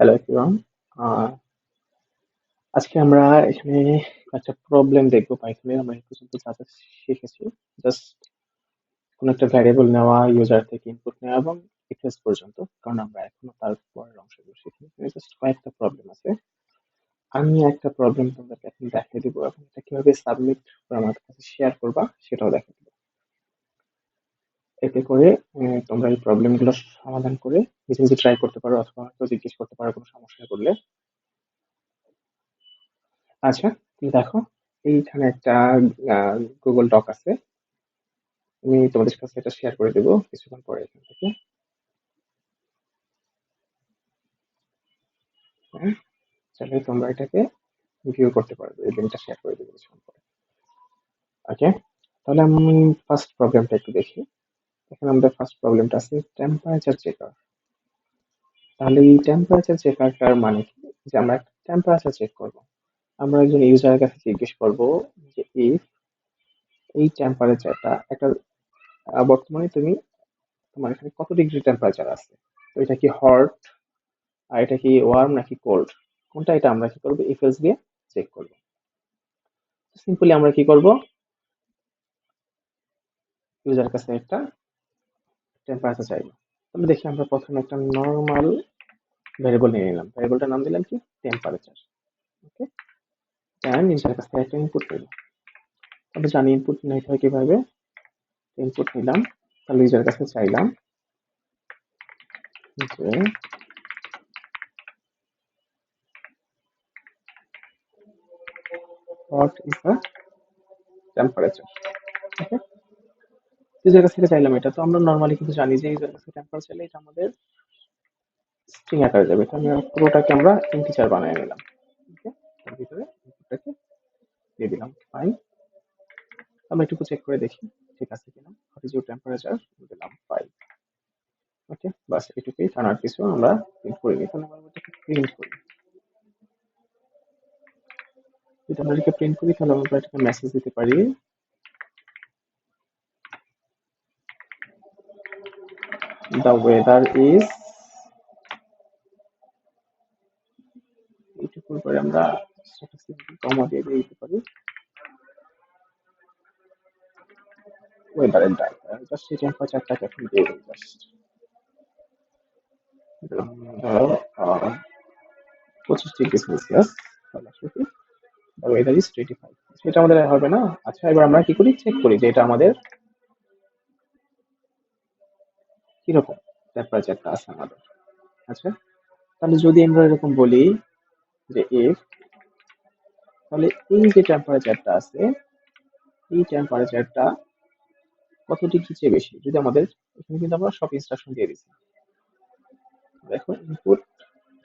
Hello everyone. আহ আজকে আমরা এখানে একটা প্রবলেম দেখবো পাইথনে। আমরা এই পর্যন্ত যা যা শিখেছি, জাস্ট কোনো একটা ভ্যারিয়েবল নেওয়া, ইউজার থেকে ইনপুট নেওয়া এবং রিপ্লেস পর্যন্ত, কারণ আমরা এখনো তার পরের অংশগুলো শিখিনি। জাস্ট কয়েকটা প্রবলেম আছে। আমি একটা প্রবলেম তোমাদেরকে এখন দেখিয়ে দিব এবং এটা কিভাবে সাবমিট করে আমাদের কাছে শেয়ার করবা সেটাও দেখিয়ে দিব। এতে করে তোমরা এই প্রবলেম গুলো সমাধান করে নিজে নিজে ট্রাই করতে পারো, অথবা হয়তো জিজ্ঞেস করতে পারো কোনো সমস্যা করলে। আচ্ছা, তুমি দেখো, এইখানে একটা গুগল ডক আছে। আমি তোমাদের কাছে এটা শেয়ার করে দেবো কিছুক্ষণ পরে এখান থেকে। হ্যাঁ, চাইলে তোমরা এটাকে ভিউ করতে পারবে, এই লিঙ্কটা শেয়ার করে দেবো কিছুক্ষণ পরে। ওকে, তাহলে আমি ফার্স্ট প্রবলেমটা একটু দেখি। এখানে আমাদের ফার্স্ট প্রবলেমটা আছে টেম্পারেচার চেকার। তাহলে এই টেম্পারেচার চেকারটার মানে কি? যে আমরা একটা টেম্পারেচার চেক করব। আমরা একজন ইউজারের কাছে জিজ্ঞেস করব যে if এই টেম্পারেচারটা একটা বর্তমানে তোমার এখানে কত ডিগ্রি টেম্পারেচার আছে, তো এটা কি হট, আর এটা কি ওয়ার্ম নাকি কোল্ড, কোনটা, এটা আমরা কি করবো, if else দিয়ে চেক করবো। সিম্পলি আমরা কি করব, ইউজার কাছে একটা টেম্পারেচার চাইবো। তাহলে দেখি, আমরা প্রথমে একটা নর্মাল ভ্যারিয়েবল নিয়ে নিলাম, ভ্যারিয়েবলটার নাম দিলাম কি, টেম্পারেচার। ওকে, এন্ড ইউজার কাছে একটা ইনপুট নিলাম। আমরা জানি ইনপুট নিতে হয় কিভাবে। ইনপুট নিলাম, তাহলে ইউজার কাছে চাইলাম যে what is the temperature. Okay, user কাছ থেকে চাইলাম এটা। তো আমরা নর্মালি কিন্তু জানি যে ইউজার কাছে টেম্পারেচার চাইলে এটা আমাদের স্ট্রিং আকারে যাবে। তো আমরা পুরোটাকে আমরা ইন্টিজার বানিয়ে নিলাম। ওকে, তার ভিতরে ইনপুটটাকে দিয়ে দিলাম। ফাইন, আমরা একটু চেক করে দেখি ঠিক আছে কিনা। হোয়াট ইজ ইউর টেম্পারেচার দিলাম 5। ওকে, বাস এটুকুই, কারণ আর কিছু আমরা প্রিন্ট করিনি। তাহলে আমরা এটাকে প্রিন্ট করি। যদি আমরা এটাকে প্রিন্ট করি তাহলে আমরা এটাকে মেসেজ দিতে পারি দ্য ওয়েদার ইজ, এইটুকুর পরে আমরা কমা দিয়ে দিতে পারি ওয়েদারের ডাক। জাস্ট এই টেম্পারেচারটাকে এখন দিয়ে দিই। জাস্ট ধরো 25 ডিগ্রি সেলসিয়াস। তাহলে আসলে কি, দ্য ওয়েদার ইজ 25। সেটা আমাদের হবে না। আচ্ছা, এবার আমরা কি করি, চেক করি যে এটা আমাদের কিরকম টেম্পারেচারটা আছে আমাদের। আচ্ছা, তাহলে যদি আমরা এরকম বলি যে if, তাহলে এই যে টেম্পারেচারটা আছে, এই টেম্পারেচারটা কত ডিগ্রি চেয়ে বেশি, যদি আমাদের, এখানে কিন্তু আমরা সব ইনস্ট্রাকশন দিয়ে দিচ্ছি। দেখো, ইনপুট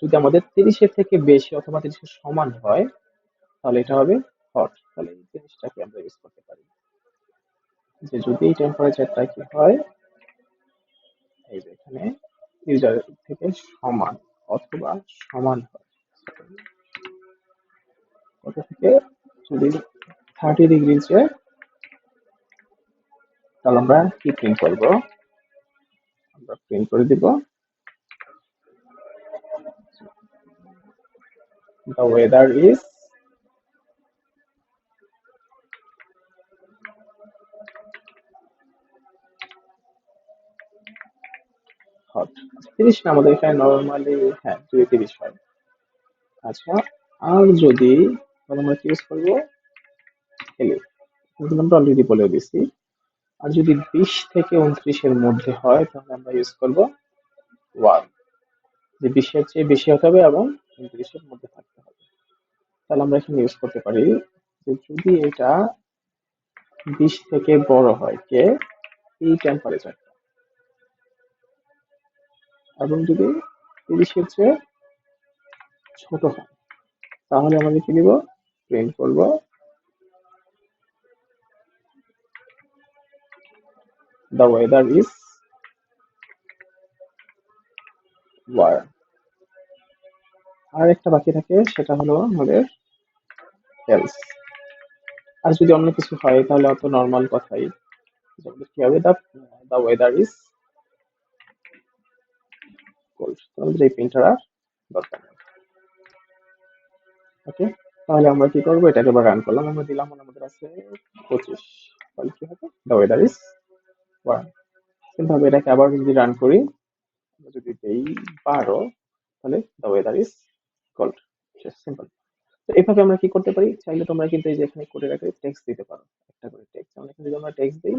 যদি আমাদের 30-এর থেকে বেশি অথবা 30-এর সমান হয় তাহলে এটা হবে হট। তাহলে এই জিনিসটাকে আমরা ইউজ করতে পারি যে যদি এই টেম্পারেচারটা কি হয়, এই যে এখানে ইউজার থেকে সমান অথবা সমান হয়, কত থেকে, যদি 30 ডিগ্রির চেয়ে, তাহলে আমরা কি প্রিন্ট করব, আমরা প্রিন্ট করে দিব the weather is hot। 30 না, আমাদের এখানে নরমালি, হ্যাঁ, যদি 30 হয়। আচ্ছা, আর যদি, তাহলে আমরা কি ইউজ করবো, এলিফ, কিন্তু আমরা অলরেডি বলে দিছি। আর যদি 20 থেকে 29-এর মধ্যে হয় তাহলে আমরা ইউজ করব ওয়ার্ম, যে 20-এর চেয়ে বেশি হতে হবে এবং 29-এর মধ্যে থাকতে হবে। তাহলে আমরা এখানে ইউজ করতে পারি যে যদি এটা 20 থেকে বড় হয় কে, এই টেম্পারেচারটা, এবং যদি 30-এর চেয়ে ছোট হয়, তাহলে আমাদের কি দিব, প্রিন্ট করব the weather is warm। আর একটা বাকি থাকে, সেটা হলো আমাদের else। আর যদি অন্য কিছু হয় তাহলে অত নর্মাল কথাই, যে আমাদের কি হবে, the weather is কোল্ড। তো আমাদের এই প্রিন্টার আর দরকার নেই। ওকে, তাহলে আমরা কি করবো, এটাকে এবার রান করলাম, আমরা দিলাম আমাদের আছে 25, তাহলে কি হবে, দ্য ওয়েদার ইজ ওয়ার্ম। কিন্তু হবে এটাকে আবার যদি রান করি, আমরা যদি দেই 12, তাহলে the weather is cold. Simple. তো এইভাবে আমরা কি করতে পারি, চাইলে তোমরা কিন্তু এই যে এখানে করে রাখে টেক্সট দিতে পারো, একটা করে টেক্সট। আমরা এখানে যদি আমরা টেক্সট দিই,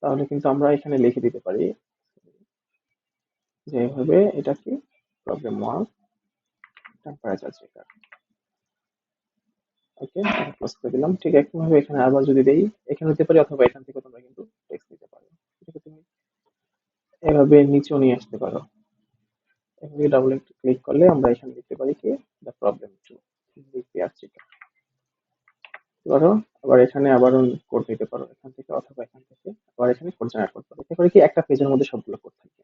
তাহলে কিন্তু আমরা এখানে লিখে দিতে পারি যে এভাবে, এটা কি প্রবলেম 1 টেম্পারেচার চেকার। ওকে, ক্লোজ করে দিলাম। ঠিক একইভাবে এখানে আবার যদি দেই, এখানে দিতে পারি অথবা এখান থেকে তোমরা কিন্তু টেক্সট দিতে পারো। এটাকে তুমি এভাবে নিচেও নিয়ে আসতে পারো। এখানে ডাবল ক্লিক করলে আমরা এখানে লিখতে পারি কি, the problem to repair checker পারো। আবার এখানে আবারও কোড দিতে পারো এখান থেকে, অথবা এখান থেকে আবার এখানে কোড জেনারেট করতে পারো। এতে করে কি একটা পেজের মধ্যে সবগুলো কোড থাকবে।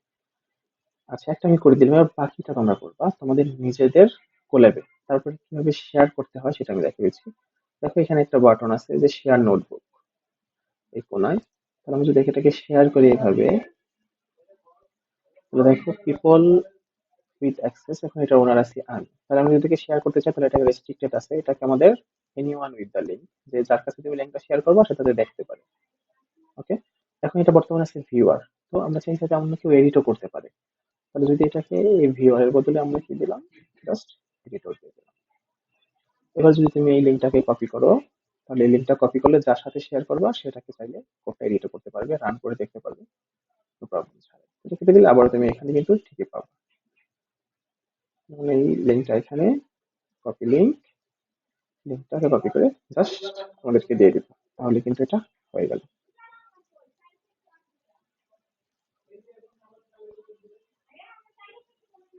আচ্ছা, একটা আমি করে দিলাম, এবার বাকিটা তোমরা করবা তোমাদের নিজেদের কোল্যাবে। তারপরে কিভাবে শেয়ার করতে হয় সেটা আমি দেখিয়ে দিচ্ছি। দেখো এখানে একটা বাটন আছে যে শেয়ার নোটবুক, এই কোনায়। তাহলে আমি যদি এটাকে শেয়ার করি এভাবে, তাহলে দেখো পিপল উইথ অ্যাক্সেস, এখন এটা ওনার আছে আন। তাহলে আমি যদি এটাকে শেয়ার করতে চাই, তাহলে এটা রেস্ট্রিক্টেড আছে, এটাকে আমাদের এনিওয়ান উইথ দ্য লিঙ্ক, যে যার কাছে তুমি লিঙ্কটা শেয়ার করবা সেটা দেখতে পারে। ওকে, এখন এটা বর্তমানে আছে ভিউয়ার। তো আমরা চাই যাতে অন্য কেউ এডিটও করতে পারে। তাহলে যদি এটাকে ভিউয়ার এর বদলে আমরা কি দিলাম, জাস্ট এডিটর দিয়ে দিলাম। এবার যদি তুমি এই লিঙ্কটাকে কপি করো, তাহলে এই লিঙ্কটা কপি করলে যার সাথে শেয়ার করবা সেটাকে চাইলে কোডটা এডিটও করতে পারবে, রান করে দেখতে পারবে, কোনো প্রবলেম ছাড়াই। এটা কেটে দিলে আবার তুমি এখানে কিন্তু ঠিকই পাবে। মানে এই লিঙ্কটা এখানে কপি লিঙ্ক, লিঙ্কটাকে কপি করে জাস্ট আমাদেরকে দিয়ে দিবে, তাহলে কিন্তু এটা হয়ে গেল।